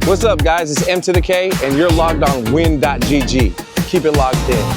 What's up, guys? It's M2thaK, and you're logged on win.gg. Keep it logged in.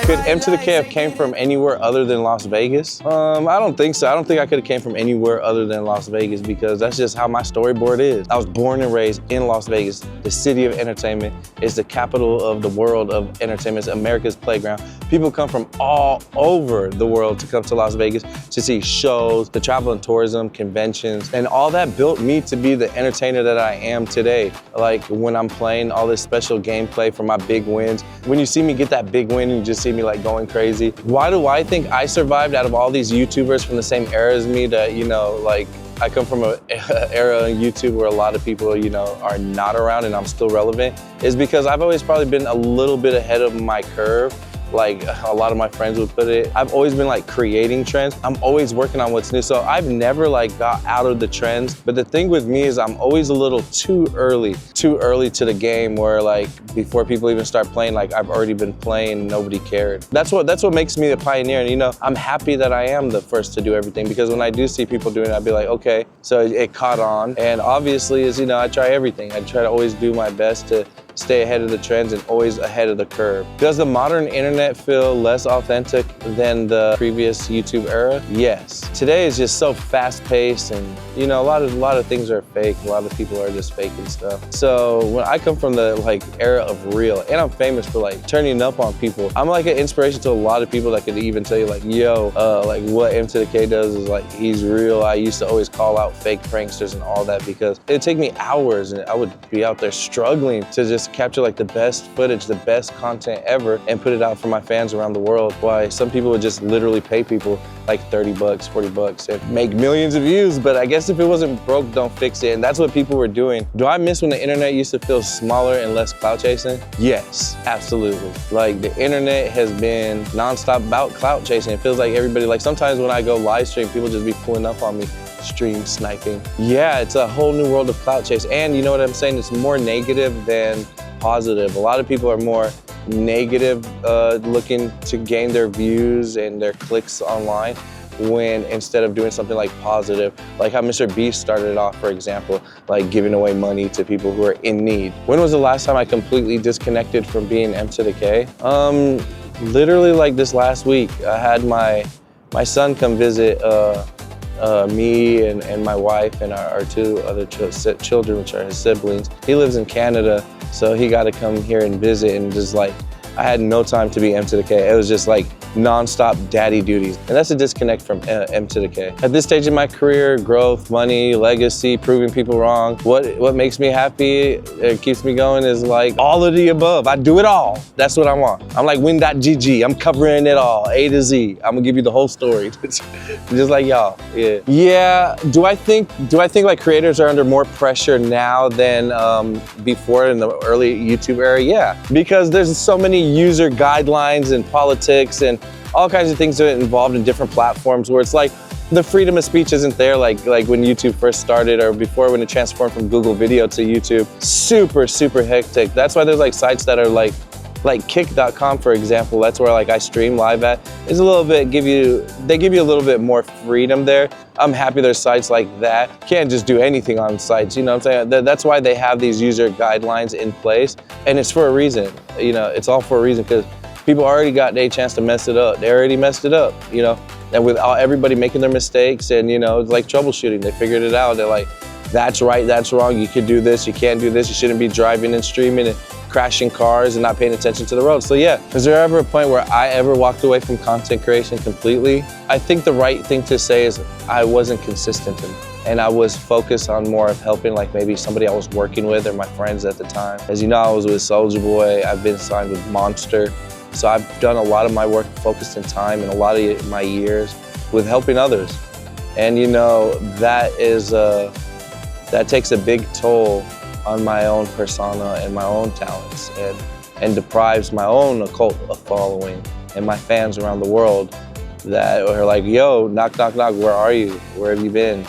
Could M2thaK have came from anywhere other than Las Vegas? I don't think so. I don't think I could have came from anywhere other than Las Vegas because that's just how my storyboard is. I was born and raised in Las Vegas, the city of entertainment. It's the capital of the world of entertainment. It's America's playground. People come from all over the world to come to Las Vegas to see shows, to travel and tourism, conventions, and all that built me to be the entertainer that I am today. Like when I'm playing all this special gameplay for my big wins, when you see me get that big win, you just see me like going crazy. Why do I think I survived out of all these YouTubers from the same era as me that, you know, like I come from an era in YouTube where a lot of people, you know, are not around and I'm still relevant, is because I've always probably been a little bit ahead of my curve. Like a lot of my friends would put it. I've always been like creating trends. I'm always working on what's new. So I've never like got out of the trends. But the thing with me is I'm always a little too early to the game where like before people even start playing, like I've already been playing and nobody cared. That's what makes me a pioneer. And you know, I'm happy that I am the first to do everything because when I do see people doing it, I'd be like, okay, so it caught on. And obviously is, you know, I try everything. I try to always do my best to stay ahead of the trends and always ahead of the curve. Does the modern internet feel less authentic than the previous YouTube era? Yes. Today is just so fast-paced and, you know, a lot of things are fake. A lot of people are just faking stuff. So when I come from the like era of real, and I'm famous for like turning up on people, I'm like an inspiration to a lot of people that could even tell you like, yo, like what M2thaK does is like, he's real. I used to always call out fake pranksters and all that because it'd take me hours and I would be out there struggling to just capture like the best footage, the best content ever, and put it out for my fans around the world. Why some people would just literally pay people like 30 bucks, 40 bucks and make millions of views. But I guess if it wasn't broke, don't fix it. And that's what people were doing. Do I miss when the internet used to feel smaller and less clout chasing? Yes, absolutely. Like the internet has been nonstop about clout chasing. It feels like everybody, like sometimes when I go live stream, people just be pulling up on me. Stream sniping. Yeah, it's a whole new world of clout chase. And you know what I'm saying? It's more negative than positive. A lot of people are more negative looking to gain their views and their clicks online when instead of doing something like positive, like how Mr. Beast started off, for example, like giving away money to people who are in need. When was the last time I completely disconnected from being M2thaK? Literally like this last week. I had my son come visit me and my wife and our two other children, which are his siblings. He lives in Canada, so he got to come here and visit, and just like, I had no time to be M2thaK. It was just like non-stop daddy duties. And that's a disconnect from M2thaK. At this stage in my career, growth, money, legacy, proving people wrong, what makes me happy, it keeps me going is like all of the above. I do it all. That's what I want. I'm like win.gg. I'm covering it all, A to Z. I'm gonna give you the whole story. Just like y'all, yeah. Yeah, do I think like creators are under more pressure now than before in the early YouTube era? Yeah, because there's so many user guidelines and politics and all kinds of things that are involved in different platforms where it's like the freedom of speech isn't there like when YouTube first started or before when it transformed from Google Video to YouTube. Super hectic. That's why there's like sites that are like kick.com, for example. That's where like I stream live at. It's a little bit they give you a little bit more freedom there. I'm happy there's sites like that. Can't just do anything on sites, you know what I'm saying? That's why they have these user guidelines in place, and it's for a reason. You know, it's all for a reason because people already got their chance to mess it up. They already messed it up, you know? And with everybody making their mistakes and, you know, it's like troubleshooting. They figured it out. They're like, that's right, that's wrong. You can do this, you can't do this. You shouldn't be driving and streaming and crashing cars and not paying attention to the road. So yeah, is there ever a point where I ever walked away from content creation completely? I think the right thing to say is I wasn't consistent and I was focused on more of helping like maybe somebody I was working with or my friends at the time. As you know, I was with Soulja Boy, I've been signed with Monster. So I've done a lot of my work focused in time and a lot of my years with helping others. And you know, that takes a big toll on my own persona and my own talents and deprives my own occult following and my fans around the world that are like, yo, knock, where are you? Where have you been?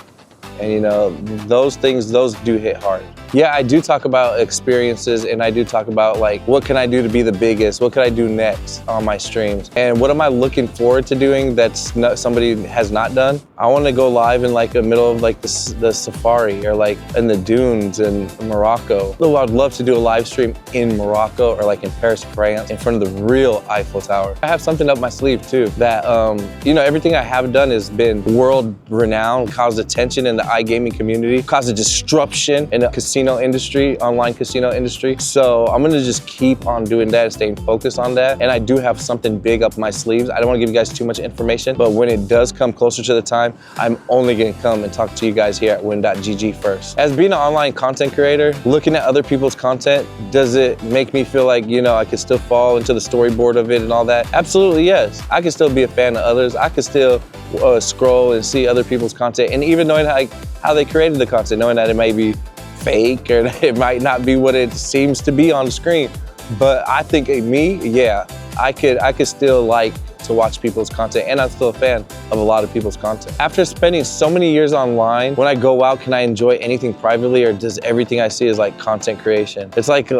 And you know, those things do hit hard. Yeah, I do talk about experiences, and I do talk about like, what can I do to be the biggest? What could I do next on my streams? And what am I looking forward to doing that's somebody has not done? I want to go live in like the middle of like the safari, or like in the dunes in Morocco. Though I'd love to do a live stream in Morocco, or like in Paris, France, in front of the real Eiffel Tower. I have something up my sleeve too that, you know, everything I have done has been world renowned, caused attention in the iGaming community, caused a disruption in the casino industry, online casino industry. So I'm gonna just keep on doing that and staying focused on that. And I do have something big up my sleeves. I don't wanna give you guys too much information, but when it does come closer to the time, I'm only gonna come and talk to you guys here at win.gg first. As being an online content creator, looking at other people's content, does it make me feel like, you know, I could still fall into the storyboard of it and all that? Absolutely, yes. I can still be a fan of others. I can still scroll and see other people's content, and even knowing how they created the content, knowing that it may be fake or it might not be what it seems to be on the screen. But I think me, yeah, I could still like to watch people's content, and I'm still a fan of a lot of people's content. After spending so many years online, when I go out, can I enjoy anything privately, or does everything I see is like content creation? It's like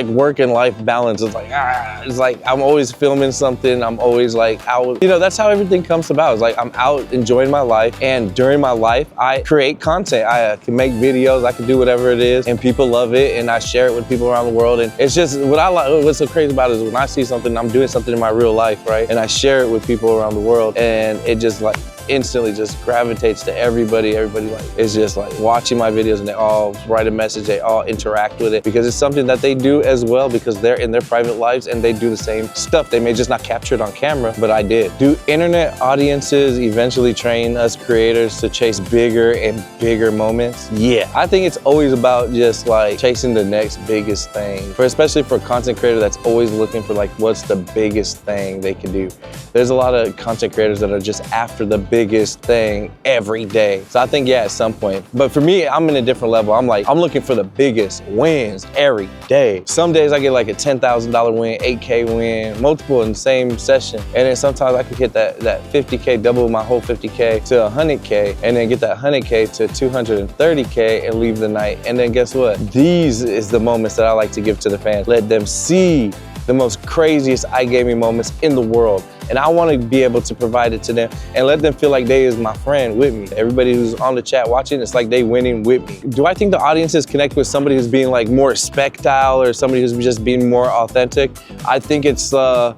work and life balance. It's like I'm always filming something. I'm always like out. You know, that's how everything comes about. It's like I'm out enjoying my life, and during my life, I create content. I can make videos. I can do whatever it is, and people love it, and I share it with people around the world. And it's just what I like. What's so crazy about it is when I see something, I'm doing something in my real life, right? And I share it with people around the world, and it just like instantly just gravitates to everybody. Everybody like is just like watching my videos, and they all write a message, they all interact with it, because it's something that they do as well, because they're in their private lives and they do the same stuff. They may just not capture it on camera, but I did. Do internet audiences eventually train us creators to chase bigger and bigger moments? Yeah, I think it's always about just like chasing the next biggest thing, especially for a content creator that's always looking for like what's the biggest thing they can do. There's a lot of content creators that are just after the biggest thing every day. So I think, yeah, at some point. But for me, I'm in a different level. I'm looking for the biggest wins every day. Some days I get like a $10,000 win, 8K win, multiple in the same session. And then sometimes I could hit that 50K, double my whole 50K to 100K, and then get that 100K to 230K and leave the night. And then guess what? These is the moments that I like to give to the fans. Let them see the most craziest iGaming moments in the world. And I want to be able to provide it to them and let them feel like they is my friend with me. Everybody who's on the chat watching, it's like they winning with me. Do I think the audiences connect with somebody who's being like more spectile, or somebody who's just being more authentic? I think it's the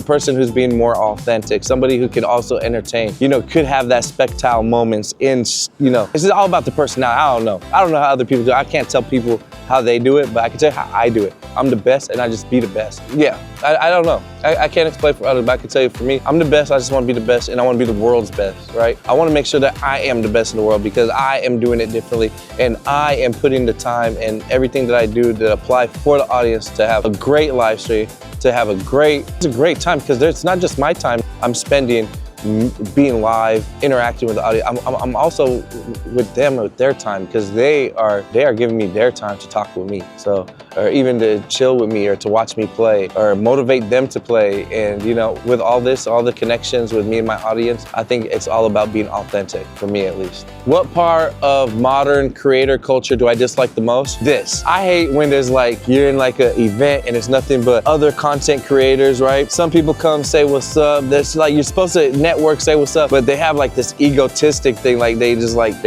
person who's being more authentic, somebody who can also entertain, you know, could have that spectile moments in, you know, this is all about the personality. I don't know how other people do it. I can't tell people how they do it, but I can tell you how I do it. I'm the best, and I just be the best. Yeah, I don't know. I can't explain for others, but I can tell you for me, I'm the best. I just want to be the best, and I want to be the world's best, right? I want to make sure that I am the best in the world, because I am doing it differently, and I am putting the time and everything that I do to apply for the audience to have a great live stream, to have it's a great time, because it's not just my time I'm spending being live, interacting with the audience. I'm also with them with their time, because they are giving me their time to talk with me. So, or even to chill with me, or to watch me play, or motivate them to play. And you know, with all this, all the connections with me and my audience, I think it's all about being authentic, for me at least. What part of modern creator culture do I dislike the most? This. I hate when there's like, you're in like an event and it's nothing but other content creators, right? Some people come say what's up. There's like, you're supposed to network, say what's up, but they have like this egotistic thing, like they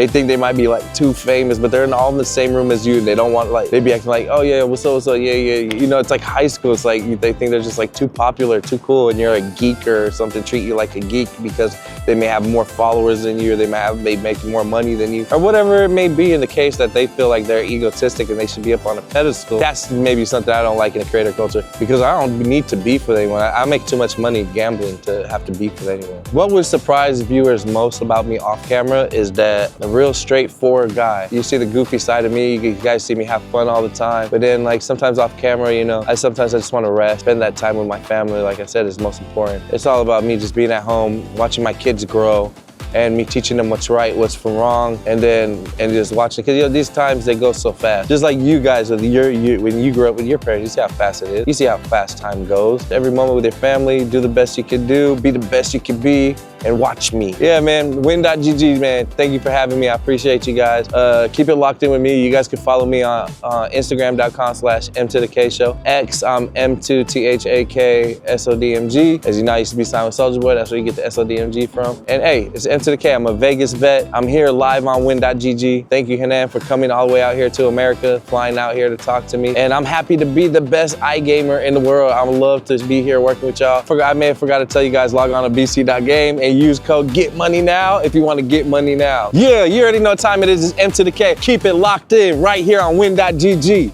think they might be like too famous, but they're all in the same room as you. They don't want, like, they be acting like, oh yeah, what's up, yeah, you know, it's like high school. It's like they think they're just like too popular, too cool, and you're a geek or something, treat you like a geek because they may have more followers than you, or they may make more money than you, or whatever it may be in the case that they feel like they're egotistic and they should be up on a pedestal. That's maybe something I don't like in a creator culture, because I don't need to beef with anyone. I make too much money gambling to have to beef with anyone. What would surprise viewers most about me off camera is that a real straightforward guy. You see the goofy side of me, you guys see me have fun all the time, but then like sometimes off camera, you know, sometimes I just want to rest, spend that time with my family. Like I said, is most important. It's all about me just being at home, watching my kids grow, and me teaching them what's right, what's from wrong, and just watching, because you know, these times they go so fast. Just like you guys, when you grew up with your parents, you see how fast it is. You see how fast time goes. Every moment with your family, do the best you can do, be the best you can be, and watch me. Yeah, man, win.gg, man. Thank you for having me. I appreciate you guys. Keep it locked in with me. You guys can follow me on Instagram.com/M2thaK show. X, I'm M2thaK SODMG. As you know, I used to be signed with Soulja Boy. That's where you get the SODMG from. And hey, it's M2thaK. I'm a Vegas vet. I'm here live on win.gg. Thank you, Hanan, for coming all the way out here to America, flying out here to talk to me. And I'm happy to be the best iGamer in the world. I would love to be here working with y'all. I may have forgot to tell you guys, log on to bc.game and use code GETMONEYNOW if you want to get money now. Yeah, you already know what time it is. It's M2thaK. Keep it locked in right here on win.gg.